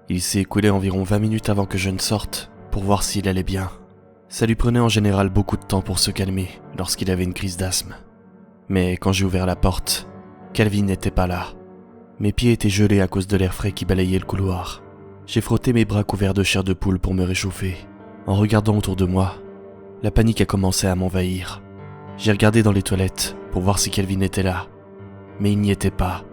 Il s'est écoulé environ 20 minutes avant que je ne sorte pour voir s'il allait bien. Ça lui prenait en général beaucoup de temps pour se calmer lorsqu'il avait une crise d'asthme. Mais quand j'ai ouvert la porte, Calvin n'était pas là. Mes pieds étaient gelés à cause de l'air frais qui balayait le couloir. J'ai frotté mes bras couverts de chair de poule pour me réchauffer. En regardant autour de moi, la panique a commencé à m'envahir. J'ai regardé dans les toilettes pour voir si Calvin était là. Mais il n'y était pas.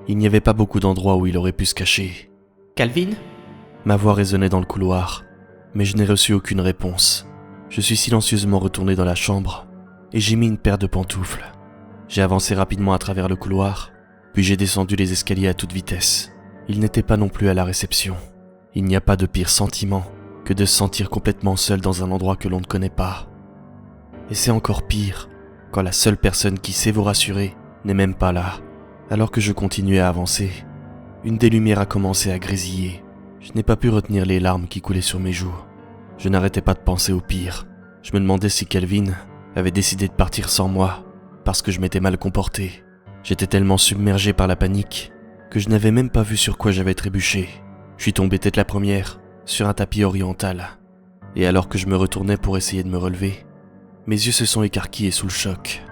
Il n'y avait pas beaucoup d'endroits où il aurait pu se cacher. « Calvin ?» Ma voix résonnait dans le couloir, mais je n'ai reçu aucune réponse. Je suis silencieusement retourné dans la chambre et j'ai mis une paire de pantoufles. J'ai avancé rapidement à travers le couloir, puis j'ai descendu les escaliers à toute vitesse. Il n'était pas non plus à la réception. Il n'y a pas de pire sentiment que de se sentir complètement seul dans un endroit que l'on ne connaît pas. Et c'est encore pire quand la seule personne qui sait vous rassurer n'est même pas là. Alors que je continuais à avancer, une des lumières a commencé à grésiller. Je n'ai pas pu retenir les larmes qui coulaient sur mes joues. Je n'arrêtais pas de penser au pire. Je me demandais si Calvin avait décidé de partir sans moi parce que je m'étais mal comporté. J'étais tellement submergé par la panique que je n'avais même pas vu sur quoi j'avais trébuché. Je suis tombé tête la première sur un tapis oriental. Et alors que je me retournais pour essayer de me relever, mes yeux se sont écarquillés sous le choc.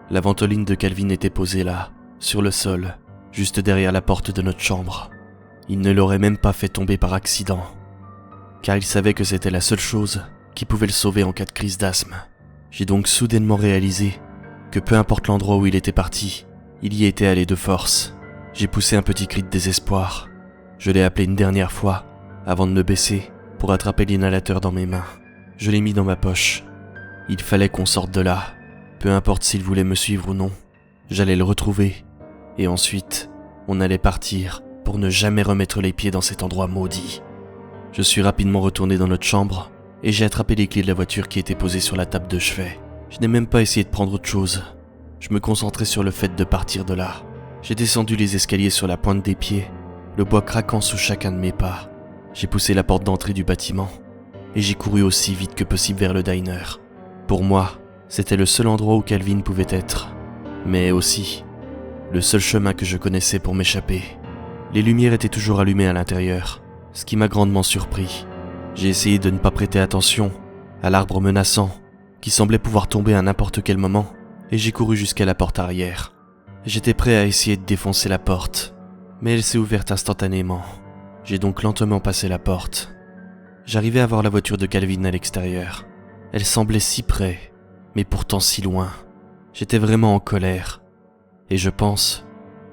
La ventoline de Calvin était posée là, sur le sol, juste derrière la porte de notre chambre. Il ne l'aurait même pas fait tomber par accident, car il savait que c'était la seule chose qui pouvait le sauver en cas de crise d'asthme. J'ai donc soudainement réalisé que peu importe l'endroit où il était parti, il y était allé de force. J'ai poussé un petit cri de désespoir. Je l'ai appelé une dernière fois, avant de me baisser pour attraper l'inhalateur dans mes mains. Je l'ai mis dans ma poche. Il fallait qu'on sorte de là, peu importe s'il voulait me suivre ou non. J'allais le retrouver, et ensuite, on allait partir pour ne jamais remettre les pieds dans cet endroit maudit. Je suis rapidement retourné dans notre chambre, et j'ai attrapé les clés de la voiture qui étaient posées sur la table de chevet. Je n'ai même pas essayé de prendre autre chose. Je me concentrais sur le fait de partir de là. J'ai descendu les escaliers sur la pointe des pieds, le bois craquant sous chacun de mes pas. J'ai poussé la porte d'entrée du bâtiment, et j'ai couru aussi vite que possible vers le diner. Pour moi, c'était le seul endroit où Calvin pouvait être, mais aussi le seul chemin que je connaissais pour m'échapper. Les lumières étaient toujours allumées à l'intérieur, ce qui m'a grandement surpris. J'ai essayé de ne pas prêter attention à l'arbre menaçant qui semblait pouvoir tomber à n'importe quel moment, et j'ai couru jusqu'à la porte arrière. J'étais prêt à essayer de défoncer la porte, mais elle s'est ouverte instantanément. J'ai donc lentement passé la porte. J'arrivais à voir la voiture de Calvin à l'extérieur. Elle semblait si près, mais pourtant si loin. J'étais vraiment en colère, et je pense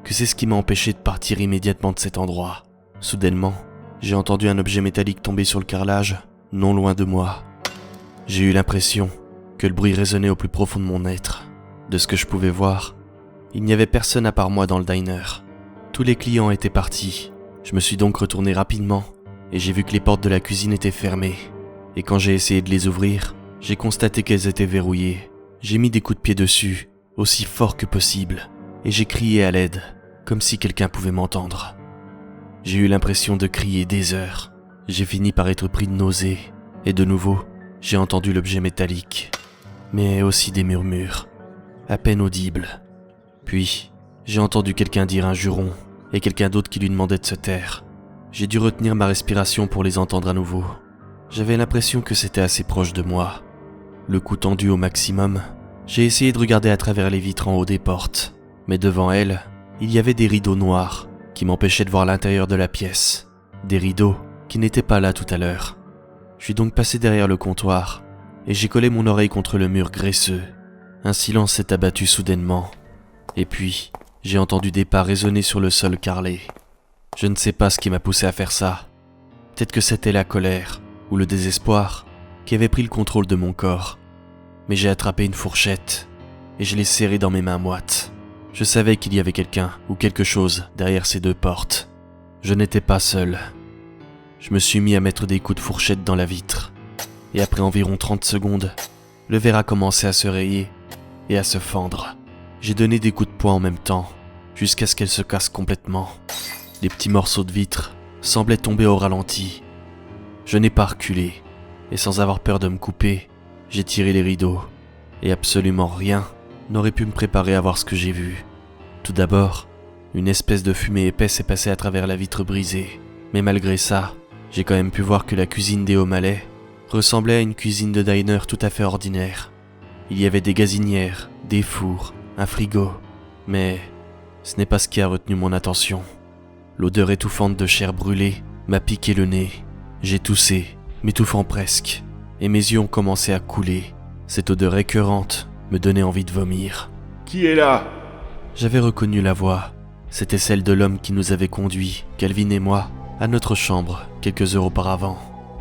que c'est ce qui m'a empêché de partir immédiatement de cet endroit. Soudainement, j'ai entendu un objet métallique tomber sur le carrelage, non loin de moi. J'ai eu l'impression que le bruit résonnait au plus profond de mon être. De ce que je pouvais voir, il n'y avait personne à part moi dans le diner. Tous les clients étaient partis. Je me suis donc retourné rapidement, et j'ai vu que les portes de la cuisine étaient fermées. Et quand j'ai essayé de les ouvrir, j'ai constaté qu'elles étaient verrouillées. J'ai mis des coups de pied dessus, aussi fort que possible, et j'ai crié à l'aide, comme si quelqu'un pouvait m'entendre. J'ai eu l'impression de crier des heures. J'ai fini par être pris de nausées, et de nouveau, j'ai entendu l'objet métallique, mais aussi des murmures, à peine audibles. Puis, j'ai entendu quelqu'un dire un juron, et quelqu'un d'autre qui lui demandait de se taire. J'ai dû retenir ma respiration pour les entendre à nouveau. J'avais l'impression que c'était assez proche de moi. Le cou tendu au maximum, j'ai essayé de regarder à travers les vitres en haut des portes, mais devant elles, il y avait des rideaux noirs qui m'empêchaient de voir l'intérieur de la pièce. Des rideaux qui n'étaient pas là tout à l'heure. Je suis donc passé derrière le comptoir et j'ai collé mon oreille contre le mur graisseux. Un silence s'est abattu soudainement. Et puis, j'ai entendu des pas résonner sur le sol carrelé. Je ne sais pas ce qui m'a poussé à faire ça. Peut-être que c'était la colère ou le désespoir qui avait pris le contrôle de mon corps. Mais j'ai attrapé une fourchette et je l'ai serrée dans mes mains moites. Je savais qu'il y avait quelqu'un ou quelque chose derrière ces deux portes. Je n'étais pas seul. Je me suis mis à mettre des coups de fourchette dans la vitre. Et après environ 30 secondes, le verre a commencé à se rayer et à se fendre. J'ai donné des coups de poing en même temps, jusqu'à ce qu'elle se casse complètement. Les petits morceaux de vitre semblaient tomber au ralenti. Je n'ai pas reculé, et sans avoir peur de me couper, j'ai tiré les rideaux. Et absolument rien n'aurait pu me préparer à voir ce que j'ai vu. Tout d'abord, une espèce de fumée épaisse est passée à travers la vitre brisée, Mais malgré ça, j'ai quand même pu voir que la cuisine des O'Malley ressemblait à une cuisine de diner tout à fait ordinaire. Il y avait des gazinières, des fours, un frigo, mais ce n'est pas ce qui a retenu mon attention. L'odeur étouffante de chair brûlée m'a piqué le nez. J'ai toussé, m'étouffant presque, et mes yeux ont commencé à couler. Cette odeur écœurante me donnait envie de vomir. Qui est là ? J'avais reconnu la voix. C'était celle de l'homme qui nous avait conduits, Calvin et moi, à notre chambre quelques heures auparavant.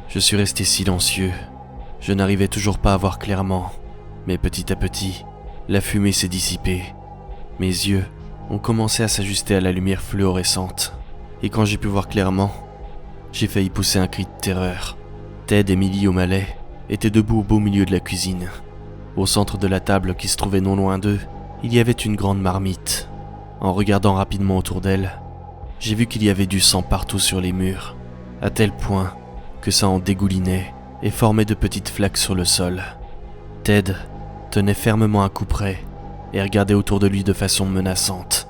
Je suis resté silencieux. Je n'arrivais toujours pas à voir clairement, mais petit à petit, la fumée s'est dissipée. Mes yeux ont commencé à s'ajuster à la lumière fluorescente, et quand j'ai pu voir clairement, j'ai failli pousser un cri de terreur. Ted et Millie O'Malley étaient debout au beau milieu de la cuisine. Au centre de la table qui se trouvait non loin d'eux, il y avait une grande marmite. En regardant rapidement autour d'elle, j'ai vu qu'il y avait du sang partout sur les murs, à tel point que ça en dégoulinait et formait de petites flaques sur le sol. Ted tenait fermement un couperet et regardait autour de lui de façon menaçante.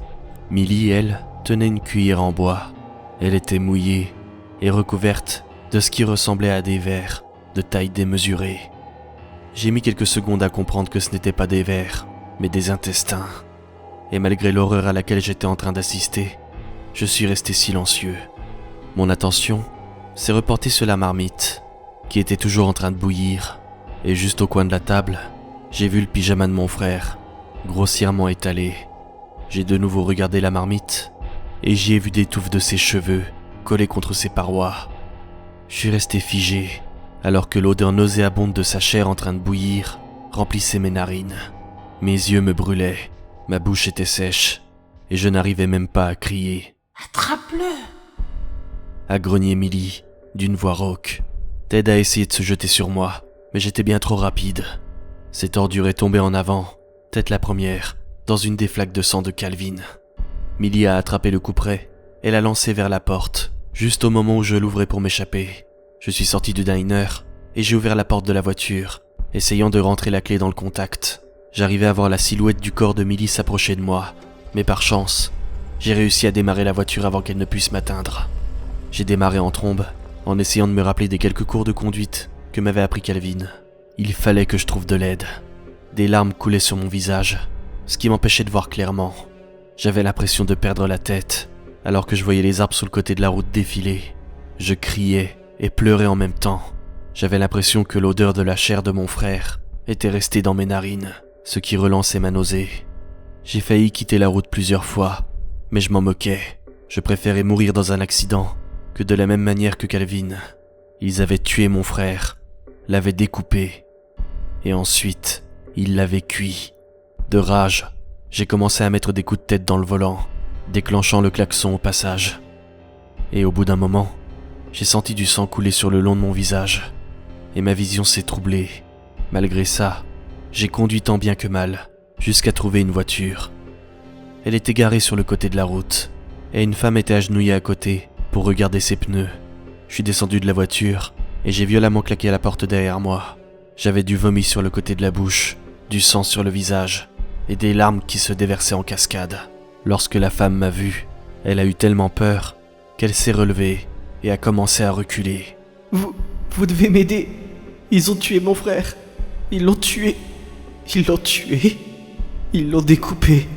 Millie, elle, tenait une cuillère en bois. Elle était mouillée et recouverte de ce qui ressemblait à des vers de taille démesurée. J'ai mis quelques secondes à comprendre que ce n'était pas des vers, mais des intestins. Et malgré l'horreur à laquelle j'étais en train d'assister, je suis resté silencieux. Mon attention s'est reportée sur la marmite, qui était toujours en train de bouillir, et juste au coin de la table, j'ai vu le pyjama de mon frère, grossièrement étalé. J'ai de nouveau regardé la marmite, et j'y ai vu des touffes de ses cheveux collés contre ses parois. Je suis resté figé, alors que l'odeur nauséabonde de sa chair en train de bouillir remplissait mes narines. Mes yeux me brûlaient, ma bouche était sèche, et je n'arrivais même pas à crier. « Attrape-le !» a grogné Millie, d'une voix rauque. Ted a essayé de se jeter sur moi, mais j'étais bien trop rapide. Cette ordure est tombée en avant, tête la première, dans une des flaques de sang de Calvin. Millie a attrapé le couperet et l'a lancé vers la porte, juste au moment où je l'ouvrais pour m'échapper. Je suis sorti du diner et j'ai ouvert la porte de la voiture, essayant de rentrer la clé dans le contact. J'arrivais à voir la silhouette du corps de Millie s'approcher de moi, mais par chance, j'ai réussi à démarrer la voiture avant qu'elle ne puisse m'atteindre. J'ai démarré en trombe, en essayant de me rappeler des quelques cours de conduite que m'avait appris Calvin. Il fallait que je trouve de l'aide. Des larmes coulaient sur mon visage, ce qui m'empêchait de voir clairement. J'avais l'impression de perdre la tête, alors que je voyais les arbres sur le côté de la route défiler. Je criais et pleurais en même temps. J'avais l'impression que l'odeur de la chair de mon frère était restée dans mes narines, ce qui relançait ma nausée. J'ai failli quitter la route plusieurs fois, mais je m'en moquais. Je préférais mourir dans un accident que de la même manière que Calvin. Ils avaient tué mon frère, l'avaient découpé, et ensuite, ils l'avaient cuit. De rage, j'ai commencé à mettre des coups de tête dans le volant, déclenchant le klaxon au passage. Et au bout d'un moment, j'ai senti du sang couler sur le long de mon visage, et ma vision s'est troublée. Malgré ça, j'ai conduit tant bien que mal, jusqu'à trouver une voiture. Elle était garée sur le côté de la route, et une femme était agenouillée à côté pour regarder ses pneus. Je suis descendu de la voiture, et j'ai violemment claqué à la porte derrière moi. J'avais du vomi sur le côté de la bouche, du sang sur le visage, et des larmes qui se déversaient en cascade. Lorsque la femme m'a vu, elle a eu tellement peur qu'elle s'est relevée et a commencé à reculer. Vous devez m'aider. Ils ont tué mon frère. Ils l'ont tué. Ils l'ont tué. Ils l'ont découpé.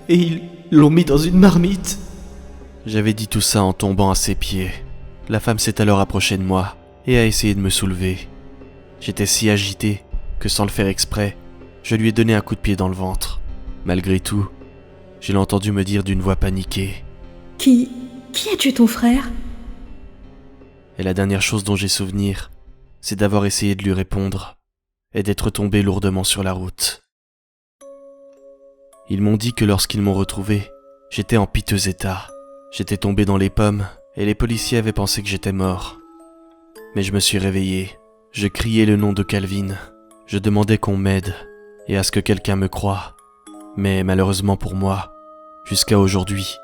Et ils l'ont mis dans une marmite. J'avais dit tout ça en tombant à ses pieds. La femme s'est alors approchée de moi et a essayé de me soulever. J'étais si agité que sans le faire exprès, je lui ai donné un coup de pied dans le ventre. Malgré tout, je l'ai entendu me dire d'une voix paniquée. Qui a tué ton frère ? Et la dernière chose dont j'ai souvenir, c'est d'avoir essayé de lui répondre et d'être tombé lourdement sur la route. Ils m'ont dit que lorsqu'ils m'ont retrouvé, j'étais en piteux état. J'étais tombé dans les pommes et les policiers avaient pensé que j'étais mort. Mais je me suis réveillé. Je criais le nom de Calvin. Je demandais qu'on m'aide et à ce que quelqu'un me croie. Mais malheureusement pour moi, jusqu'à aujourd'hui,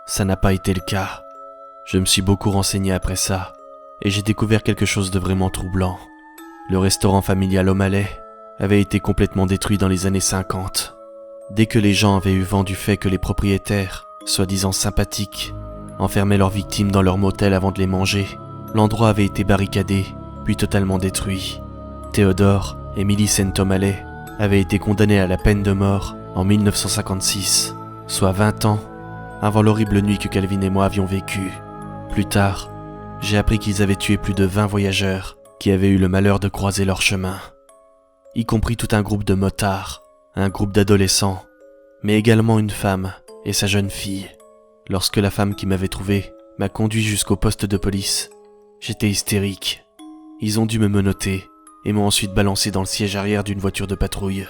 ça n'a pas été le cas. Je me suis beaucoup renseigné après ça et j'ai découvert quelque chose de vraiment troublant. Le restaurant familial O'Malley avait été complètement détruit dans les années 50. Dès que les gens avaient eu vent du fait que les propriétaires, soi-disant sympathiques, enfermaient leurs victimes dans leur motel avant de les manger. L'endroit avait été barricadé, puis totalement détruit. Théodore et Millicent O'Malley avaient été condamnés à la peine de mort en 1956, soit 20 ans avant l'horrible nuit que Calvin et moi avions vécue. Plus tard, j'ai appris qu'ils avaient tué plus de 20 voyageurs qui avaient eu le malheur de croiser leur chemin, y compris tout un groupe de motards, un groupe d'adolescents, mais également une femme et sa jeune fille. Lorsque la femme qui m'avait trouvé m'a conduit jusqu'au poste de police, j'étais hystérique. Ils ont dû me menotter et m'ont ensuite balancé dans le siège arrière d'une voiture de patrouille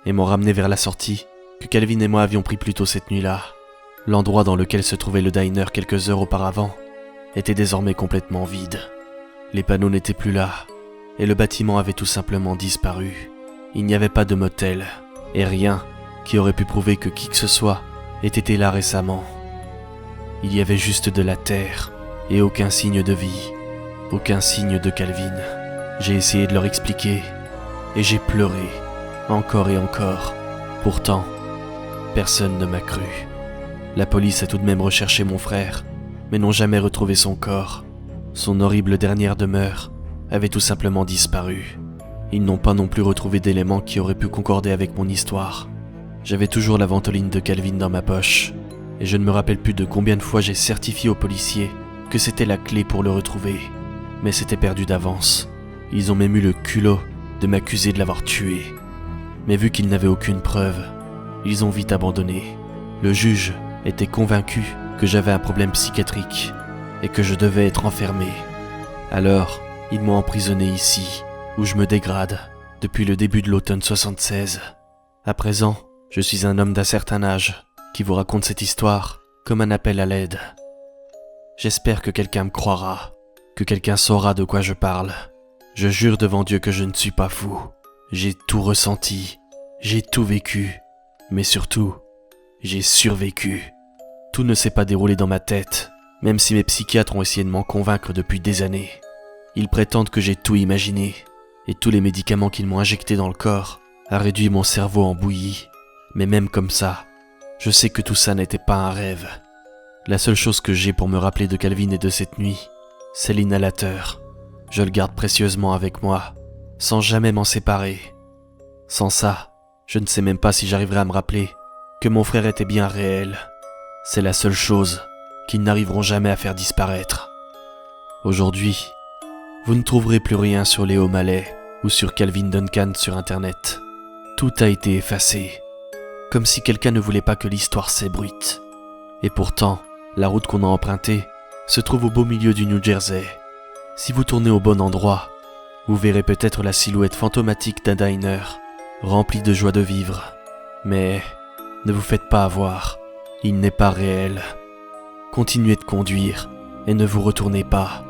et m'ont ramené vers la sortie que Calvin et moi avions pris plus tôt cette nuit-là. L'endroit dans lequel se trouvait le diner quelques heures auparavant était désormais complètement vide. Les panneaux n'étaient plus là et le bâtiment avait tout simplement disparu. Il n'y avait pas de motel et rien qui aurait pu prouver que qui que ce soit ait été là récemment. Il y avait juste de la terre et aucun signe de vie, aucun signe de Calvin. J'ai essayé de leur expliquer et j'ai pleuré, encore et encore. Pourtant, personne ne m'a cru. La police a tout de même recherché mon frère, mais n'ont jamais retrouvé son corps. Son horrible dernière demeure avait tout simplement disparu. Ils n'ont pas non plus retrouvé d'éléments qui auraient pu concorder avec mon histoire. J'avais toujours la ventoline de Calvin dans ma poche, et je ne me rappelle plus de combien de fois j'ai certifié aux policiers que c'était la clé pour le retrouver. Mais c'était perdu d'avance. Ils ont même eu le culot de m'accuser de l'avoir tué. Mais vu qu'ils n'avaient aucune preuve, ils ont vite abandonné. Le juge était convaincu que j'avais un problème psychiatrique et que je devais être enfermé. Alors, ils m'ont emprisonné ici, où je me dégrade depuis le début de l'automne 76. À présent, je suis un homme d'un certain âge qui vous raconte cette histoire comme un appel à l'aide. J'espère que quelqu'un me croira, que quelqu'un saura de quoi je parle. Je jure devant Dieu que je ne suis pas fou. J'ai tout ressenti, j'ai tout vécu, mais surtout, j'ai survécu. Tout ne s'est pas déroulé dans ma tête, même si mes psychiatres ont essayé de m'en convaincre depuis des années. Ils prétendent que j'ai tout imaginé, et tous les médicaments qu'ils m'ont injectés dans le corps a réduit mon cerveau en bouillie. Mais même comme ça, je sais que tout ça n'était pas un rêve. La seule chose que j'ai pour me rappeler de Calvin et de cette nuit, c'est l'inhalateur. Je le garde précieusement avec moi, sans jamais m'en séparer. Sans ça, je ne sais même pas si j'arriverai à me rappeler que mon frère était bien réel. C'est la seule chose qu'ils n'arriveront jamais à faire disparaître. Aujourd'hui, vous ne trouverez plus rien sur les O'Malley ou sur Calvin Duncan sur Internet. Tout a été effacé, comme si quelqu'un ne voulait pas que l'histoire s'ébruite. Et pourtant, la route qu'on a empruntée se trouve au beau milieu du New Jersey. Si vous tournez au bon endroit, vous verrez peut-être la silhouette fantomatique d'un diner, rempli de joie de vivre. Mais ne vous faites pas avoir, il n'est pas réel. Continuez de conduire et ne vous retournez pas.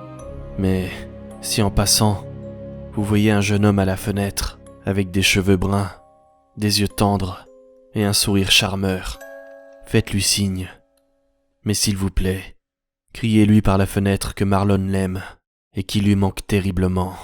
Mais si en passant, vous voyez un jeune homme à la fenêtre, avec des cheveux bruns, des yeux tendres et un sourire charmeur, faites-lui signe. Mais s'il vous plaît, criez-lui par la fenêtre que Marlon l'aime et qu'il lui manque terriblement.